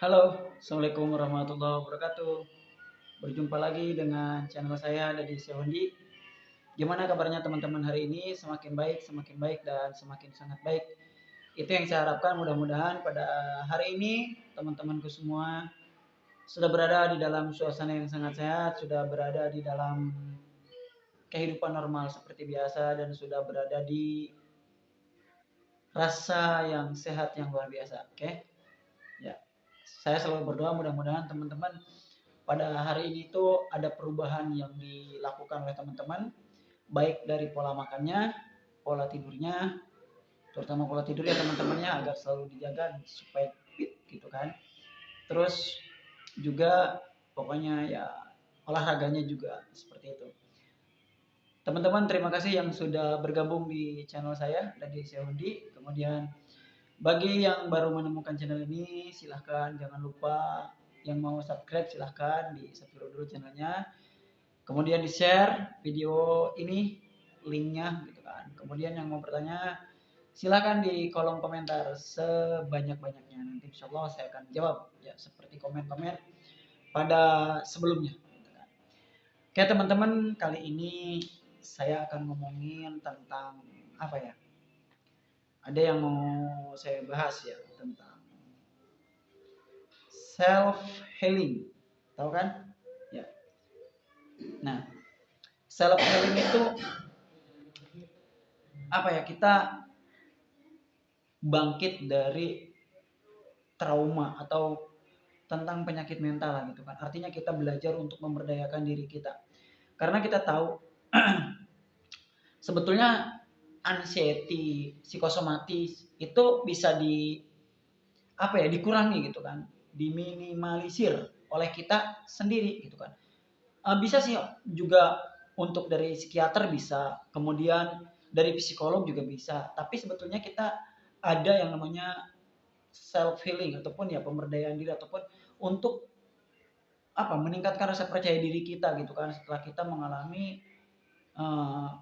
Halo, Assalamualaikum warahmatullahi wabarakatuh. Berjumpa lagi dengan channel saya dari Sehondi. Gimana kabarnya teman-teman hari ini? Semakin baik dan semakin sangat baik. Itu yang saya harapkan, mudah-mudahan pada hari ini teman-temanku semua sudah berada di dalam suasana yang sangat sehat, sudah berada di dalam kehidupan normal seperti biasa dan sudah berada di rasa yang sehat yang luar biasa. Oke? Ya. Saya selalu berdoa mudah-mudahan teman-teman pada hari ini tuh ada perubahan yang dilakukan oleh teman-teman, baik dari pola makannya, pola tidurnya, terutama pola tidur ya teman-temannya agar selalu dijaga supaya fit gitu kan. Terus juga pokoknya ya olahraganya juga seperti itu. Teman-teman terima kasih yang sudah bergabung di channel saya dari Sehundi. Kemudian bagi yang baru menemukan channel ini silahkan jangan lupa yang mau subscribe silahkan di subscribe dulu channelnya. Kemudian di share video ini linknya gitu kan. Kemudian yang mau bertanya silakan di kolom komentar sebanyak-banyaknya, nanti insya Allah saya akan jawab ya seperti komen-komen pada sebelumnya gitu kan. Oke teman-teman, kali ini saya akan ngomongin tentang apa ya, ada yang mau saya bahas ya tentang self healing, tahu kan ya. Nah, self healing itu apa ya, kita bangkit dari trauma atau tentang penyakit mental lah gitu kan. Artinya kita belajar untuk memberdayakan diri kita. Karena kita tahu sebetulnya anxiety, psikosomatis itu bisa dikurangi gitu kan, diminimalisir oleh kita sendiri gitu kan. Bisa sih juga untuk dari psikiater bisa, kemudian dari psikolog juga bisa. Tapi sebetulnya kita ada yang namanya self healing ataupun ya pemberdayaan diri ataupun untuk meningkatkan rasa percaya diri kita gitu kan setelah kita mengalami uh,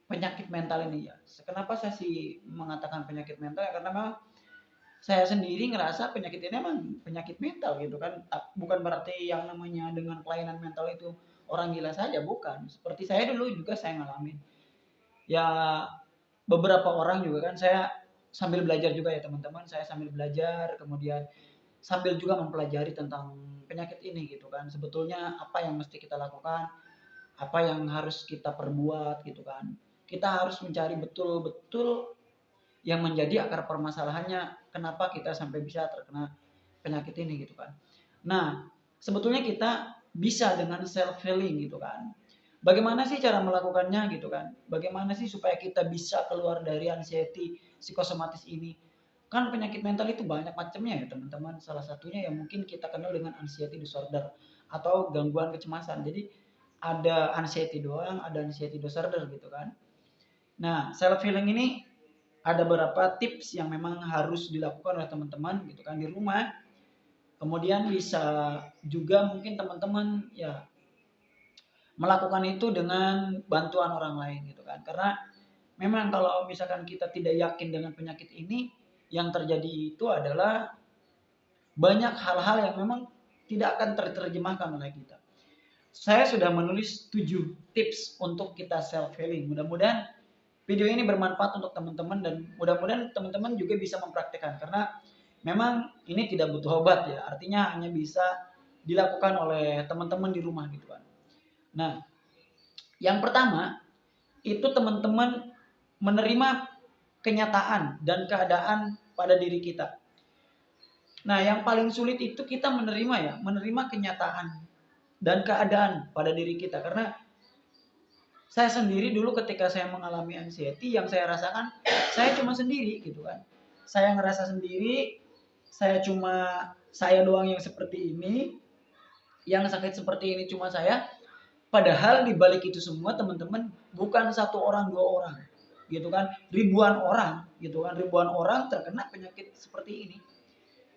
penyakit mental ini ya. Kenapa saya sih mengatakan penyakit mental ya, karena memang saya sendiri ngerasa penyakit ini emang penyakit mental gitu kan. Bukan berarti yang namanya dengan kelainan mental itu orang gila saja, bukan. Seperti saya dulu juga saya ngalamin. Ya beberapa orang juga kan, saya sambil belajar juga ya teman-teman, saya sambil belajar kemudian sambil juga mempelajari tentang penyakit ini gitu kan. Sebetulnya apa yang mesti kita lakukan, apa yang harus kita perbuat gitu kan. Kita harus mencari betul-betul yang menjadi akar permasalahannya, kenapa kita sampai bisa terkena penyakit ini gitu kan. Nah, sebetulnya kita bisa dengan self healing gitu kan. Bagaimana sih cara melakukannya gitu kan? Bagaimana sih supaya kita bisa keluar dari anxiety psikosomatis ini? Kan penyakit mental itu banyak macamnya ya teman-teman. Salah satunya yang mungkin kita kenal dengan anxiety disorder atau gangguan kecemasan. Jadi ada anxiety doang, ada anxiety disorder gitu kan. Nah, self healing ini ada beberapa tips yang memang harus dilakukan oleh teman-teman gitu kan di rumah. Kemudian bisa juga mungkin teman-teman ya melakukan itu dengan bantuan orang lain gitu kan. Karena memang kalau misalkan kita tidak yakin dengan penyakit ini, yang terjadi itu adalah banyak hal-hal yang memang tidak akan terjemahkan oleh kita. Saya sudah menulis 7 tips untuk kita self healing. Mudah-mudahan video ini bermanfaat untuk teman-teman dan mudah-mudahan teman-teman juga bisa mempraktikkan, karena memang ini tidak butuh obat ya. Artinya hanya bisa dilakukan oleh teman-teman di rumah gitu kan. Nah, yang pertama itu teman-teman menerima kenyataan dan keadaan pada diri kita. Nah, yang paling sulit itu kita menerima kenyataan dan keadaan pada diri kita, karena saya sendiri dulu ketika saya mengalami anxiety, yang saya rasakan saya cuma sendiri gitu kan. Saya ngerasa sendiri, saya doang yang seperti ini, yang sakit seperti ini cuma saya. Padahal di balik itu semua teman-teman bukan satu orang dua orang gitu kan, ribuan orang gitu kan, ribuan orang terkena penyakit seperti ini.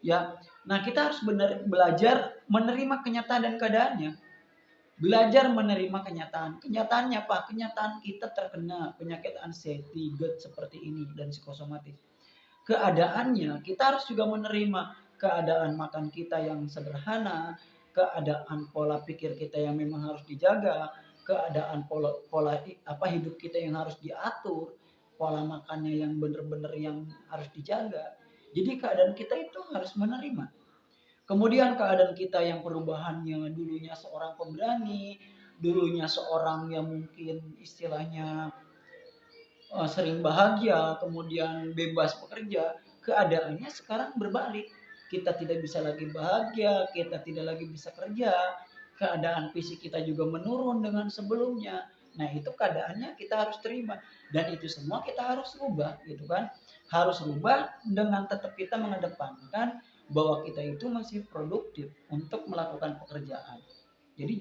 Ya, nah kita harus belajar menerima kenyataan dan keadaannya. Belajar menerima kenyataan. Kenyataannya apa? Kenyataan kita terkena penyakit anxiety, GERD seperti ini dan psikosomatis. Keadaannya kita harus juga menerima. keadaan makan kita yang sederhana, keadaan pola pikir kita yang memang harus dijaga, keadaan pola hidup kita yang harus diatur, pola makannya yang benar-benar yang harus dijaga. Jadi keadaan kita itu harus menerima. Kemudian keadaan kita yang perubahannya dulunya seorang pemberani, dulunya seorang yang mungkin istilahnya sering bahagia, kemudian bebas bekerja, keadaannya sekarang berbalik. Kita tidak bisa lagi bahagia, kita tidak lagi bisa kerja, keadaan fisik kita juga menurun dengan sebelumnya. Nah, itu keadaannya kita harus terima, dan itu semua kita harus rubah gitu kan. Harus rubah dengan tetap kita mengedepankan bahwa kita itu masih produktif untuk melakukan pekerjaan. Jadi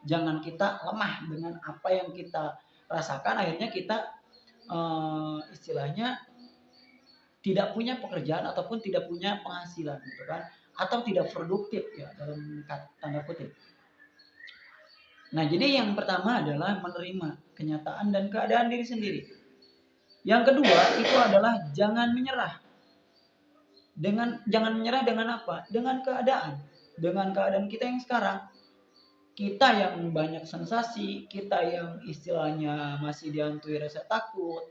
jangan kita lemah dengan apa yang kita rasakan, akhirnya kita istilahnya tidak punya pekerjaan ataupun tidak punya penghasilan gitu kan, atau tidak produktif ya dalam tanda kutip. Nah, jadi yang pertama adalah menerima kenyataan dan keadaan diri sendiri. Yang kedua itu adalah jangan menyerah. Jangan menyerah dengan apa? Dengan keadaan. Dengan keadaan kita yang sekarang. Kita yang banyak sensasi, kita yang istilahnya masih dihantui rasa takut,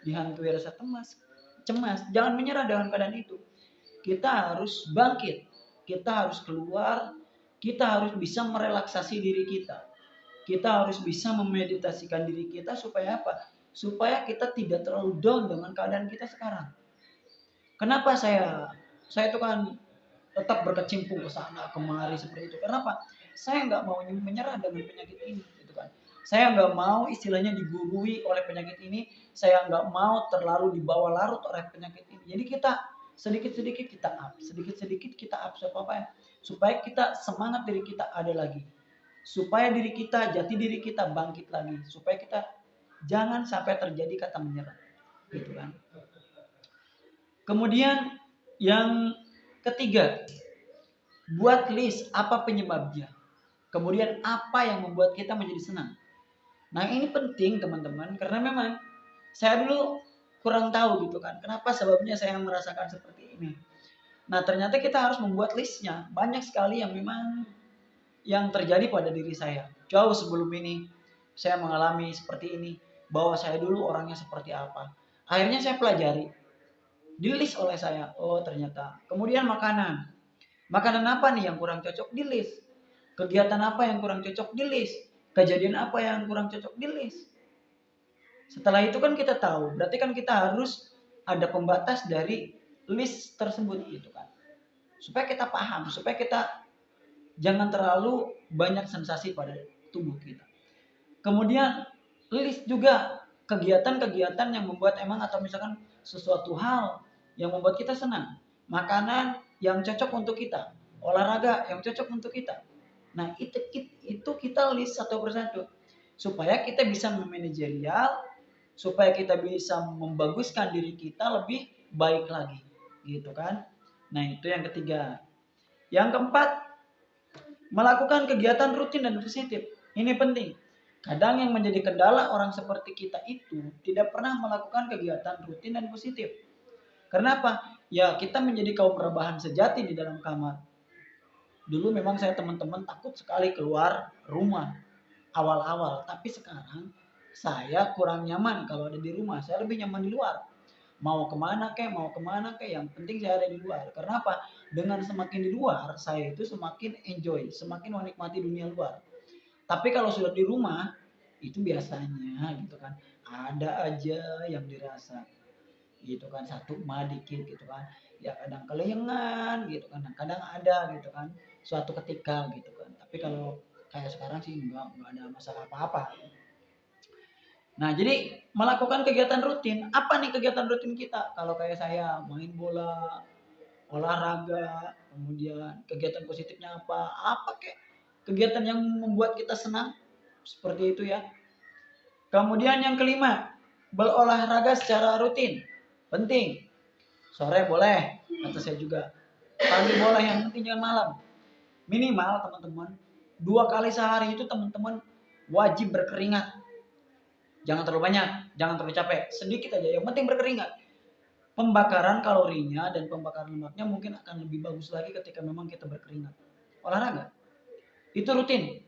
dihantui rasa cemas. Jangan menyerah dengan keadaan itu. Kita harus bangkit. Kita harus keluar. Kita harus bisa merelaksasi diri kita. Kita harus bisa memeditasikan diri kita supaya apa? Supaya kita tidak terlalu down dengan keadaan kita sekarang. Kenapa saya itu kan tetap berkecimpung ke sana kemari seperti itu? Kenapa? Saya nggak mau menyerah dengan penyakit ini, gitu kan? Saya nggak mau istilahnya digurui oleh penyakit ini. Saya nggak mau terlalu dibawa larut oleh penyakit ini. Jadi kita sedikit-sedikit kita up, sedikit-sedikit kita up supaya kita semangat diri kita ada lagi, supaya diri kita, jati diri kita bangkit lagi, supaya kita jangan sampai terjadi kata menyerah, gitu kan? Kemudian yang ketiga, buat list apa penyebabnya. Kemudian apa yang membuat kita menjadi senang. Nah, ini penting teman-teman, karena memang saya dulu kurang tahu gitu kan, kenapa sebabnya saya merasakan seperti ini. Nah, ternyata kita harus membuat listnya. Banyak sekali yang memang yang terjadi pada diri saya. Jauh sebelum ini saya mengalami seperti ini, bahwa saya dulu orangnya seperti apa. Akhirnya saya pelajari, di list oleh saya. Oh, ternyata. Kemudian makanan. Makanan apa nih yang kurang cocok? Di list. Kegiatan apa yang kurang cocok? Di list. Kejadian apa yang kurang cocok? Di list. Setelah itu kan kita tahu, berarti kan kita harus ada pembatas dari list tersebut gitu kan. Supaya kita paham, supaya kita jangan terlalu banyak sensasi pada tubuh kita. Kemudian list juga kegiatan-kegiatan yang membuat emang atau misalkan sesuatu hal yang membuat kita senang. Makanan yang cocok untuk kita, olahraga yang cocok untuk kita. Nah, itu kita list satu persatu supaya kita bisa memanajerial, supaya kita bisa membaguskan diri kita lebih baik lagi, gitu kan? Nah, itu yang ketiga. Yang keempat, melakukan kegiatan rutin dan positif. Ini penting. Kadang yang menjadi kendala orang seperti kita itu tidak pernah melakukan kegiatan rutin dan positif. Kenapa? Ya, kita menjadi kaum rebahan sejati di dalam kamar. Dulu memang saya teman-teman takut sekali keluar rumah awal-awal, tapi sekarang saya kurang nyaman kalau ada di rumah. Saya lebih nyaman di luar. Mau kemana kek, yang penting saya ada di luar. Karena apa? Dengan semakin di luar, saya itu semakin enjoy, semakin menikmati dunia luar. Tapi kalau sudah di rumah, itu biasanya gitu kan, ada aja yang dirasa gitu kan, satu mah dikit gitu kan, ya kadang kelayangan gitu kan, kadang ada gitu kan suatu ketika gitu kan. Tapi kalau kayak sekarang sih enggak ada masalah apa-apa. Nah, jadi melakukan kegiatan rutin. Apa nih kegiatan rutin kita? Kalau kayak saya main bola, olahraga, kemudian kegiatan positifnya apa? Apa kek? Kegiatan yang membuat kita senang, seperti itu ya. Kemudian yang kelima, berolahraga secara rutin. Penting. Sore boleh, kata saya juga. Pagi boleh, yang penting jangan malam. Minimal teman-teman, 2 kali sehari itu teman-teman wajib berkeringat. Jangan terlalu banyak, jangan terlalu capek. Sedikit aja, yang penting berkeringat. pembakaran kalorinya dan pembakaran lemaknya mungkin akan lebih bagus lagi ketika memang kita berkeringat. Olahraga itu rutin,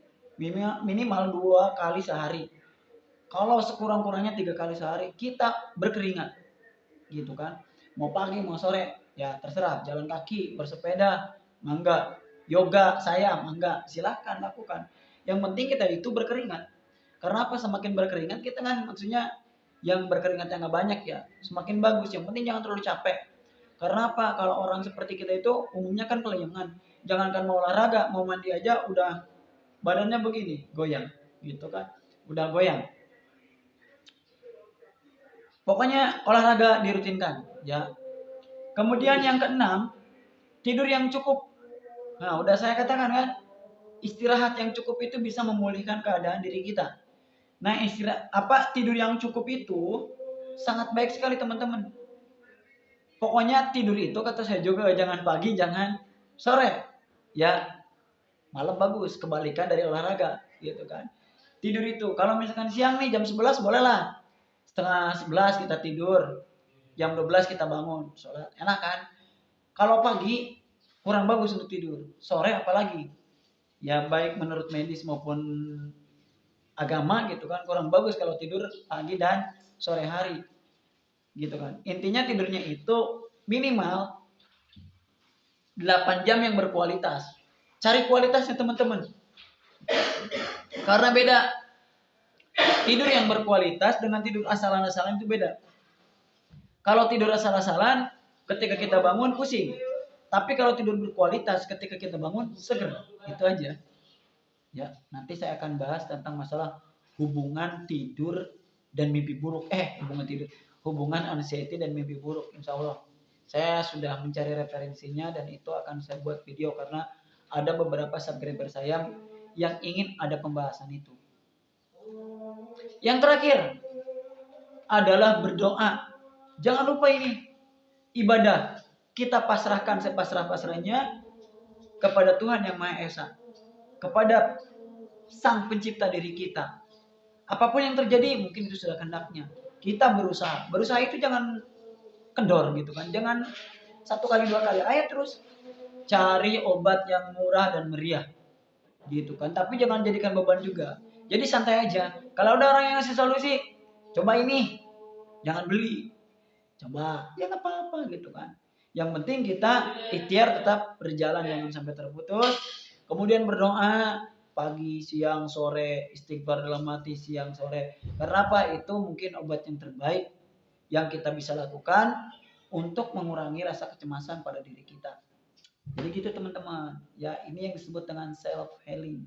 minimal 2 kali sehari. Kalau sekurang-kurangnya 3 kali sehari kita berkeringat, gitu kan. Mau pagi mau sore ya terserah. Jalan kaki, bersepeda, mangga. Yoga saya mangga, silakan lakukan. Yang penting kita itu berkeringat. Karena apa? Semakin berkeringat kita kan maksudnya yang berkeringat yang nggak banyak ya, semakin bagus. Yang penting jangan terlalu capek. Karena apa? Kalau orang seperti kita itu umumnya kan kelayangan. Jangankan mau olahraga, mau mandi aja udah badannya begini, goyang, gitu kan. Udah goyang. Pokoknya olahraga dirutinkan, ya. Kemudian yang keenam, tidur yang cukup. Nah, udah saya katakan kan, istirahat yang cukup itu bisa memulihkan keadaan diri kita. Nah, tidur yang cukup itu sangat baik sekali teman-teman. Pokoknya tidur itu kata saya juga jangan pagi, jangan sore. Ya, malam bagus, kebalikan dari olahraga, gitu kan. Tidur itu kalau misalkan siang nih jam 11 bolehlah. Setengah 11 kita tidur. Jam 12 kita bangun, sholat. Enak kan? Kalau pagi kurang bagus untuk tidur. Sore apalagi. Ya baik menurut medis maupun agama gitu kan kurang bagus kalau tidur pagi dan sore hari. Gitu kan. Intinya tidurnya itu minimal 8 jam yang berkualitas. Cari kualitasnya teman-teman. Karena beda. Tidur yang berkualitas dengan tidur asal-asalan itu beda. Kalau tidur asal-asalan, ketika kita bangun pusing. Tapi kalau tidur berkualitas, ketika kita bangun seger. Itu aja. Ya, nanti saya akan bahas tentang masalah hubungan tidur dan mimpi buruk. Hubungan anxiety dan mimpi buruk. Insya Allah. Saya sudah mencari referensinya dan itu akan saya buat video karena ada beberapa subscriber saya yang ingin ada pembahasan itu. Yang terakhir adalah berdoa. Jangan lupa ini ibadah. Kita pasrahkan sepasrah-pasrahnya kepada Tuhan yang Maha Esa. Kepada Sang Pencipta diri kita. Apapun yang terjadi mungkin itu sudah kehendaknya. Kita berusaha. Berusaha itu jangan kendor gitu kan. Jangan 1 kali 2 kali. Ayo terus cari obat yang murah dan meriah. Gitu kan. Tapi jangan jadikan beban juga. Jadi santai aja. Kalau ada orang yang ngasih solusi, coba ini. Jangan beli. Coba. Ya nggak apa-apa gitu kan. Yang penting kita ikhtiar tetap berjalan jangan sampai terputus. Kemudian berdoa pagi, siang, sore, istighfar dalam hati siang, sore. Karena apa? Itu mungkin obat yang terbaik yang kita bisa lakukan untuk mengurangi rasa kecemasan pada diri kita. Jadi gitu teman-teman. Ya, ini yang disebut dengan self healing.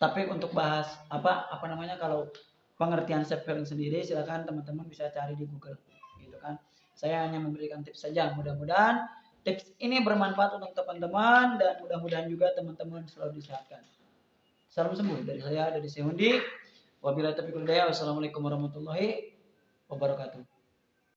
Tapi untuk bahas apa namanya kalau pengertian self healing sendiri silakan teman-teman bisa cari di Google gitu kan. Saya hanya memberikan tips saja. Mudah-mudahan tips ini bermanfaat untuk teman-teman dan mudah-mudahan juga teman-teman selalu disehatkan. Salam sembuh dari saya, dari Sehundi. Wabillahi taufiq wal hidayah. Wassalamualaikum warahmatullahi wabarakatuh.